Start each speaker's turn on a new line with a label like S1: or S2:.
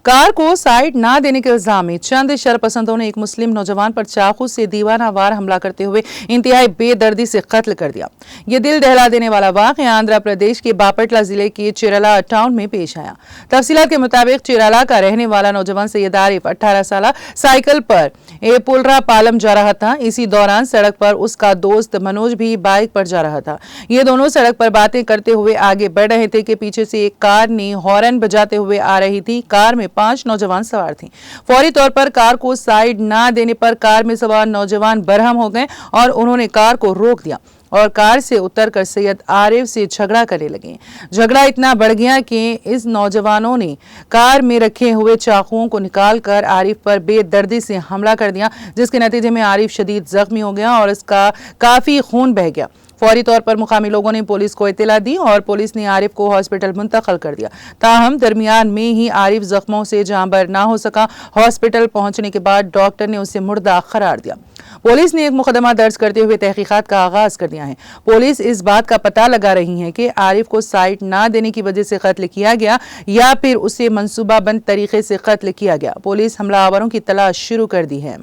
S1: Car को side ना देने के इल्जाम में चंद शरपसंदों ने एक मुस्लिम नौजवान पर चाकू से दीवानावार हमला करते हुए इंतहाई बेदर्दी से कत्ल कर दिया। ये दिल दहला देने वाला वाक़या आंध्र प्रदेश के बापटला जिले के चिराला टाउन में पेश आया। तफसीलात के मुताबिक चिराला का रहने वाला नौजवान सैयद आरिफ 18 साल साइकिल पर पुलरा पालम जा रहा था। इसी दौरान सड़क पर उसका दोस्त मनोज भी बाइक पर जा रहा था। ये दोनों सड़क पर बातें करते हुए आगे बढ़ रहे थे कि पीछे से एक कार ने हॉर्न बजाते हुए आ रही थी। कार में 5 नौजवान सवार थे। फौरी तौर पर कार को साइड ना देने पर कार में सवार नौजवान बरहम हो गए और उन्होंने कार को रोक दिया और कार से उतरकर सैयद आरिफ से झगड़ा करने लगे। झगड़ा इतना बढ़ गया कि इस नौजवानों ने कार में रखे हुए चाकुओं को निकालकर आरिफ पर बेदर्दी से हमला कर दिया, जिसके नतीजे में आरिफ शदीद जख्मी हो गया और इसका काफी खून बह गया। फौरी तौर पर मुकामी लोगों ने पुलिस को इत्तला दी और पुलिस ने आरिफ को हॉस्पिटल मुंतकिल कर दिया। ताहम दरमियान में ही आरिफ जख्मों से जांबर ना हो सका। हॉस्पिटल पहुंचने के बाद डॉक्टर ने उसे मुर्दा करार दिया। पुलिस ने एक मुकदमा दर्ज करते हुए तहकीकात का आगाज कर दिया है। पुलिस इस बात का पता लगा रही है कि आरिफ को साइड ना देने की वजह से कत्ल किया गया या फिर उसे मंसूबाबंद तरीके से कत्ल किया गया। पुलिस हमलावरों की तलाश शुरू कर दी है।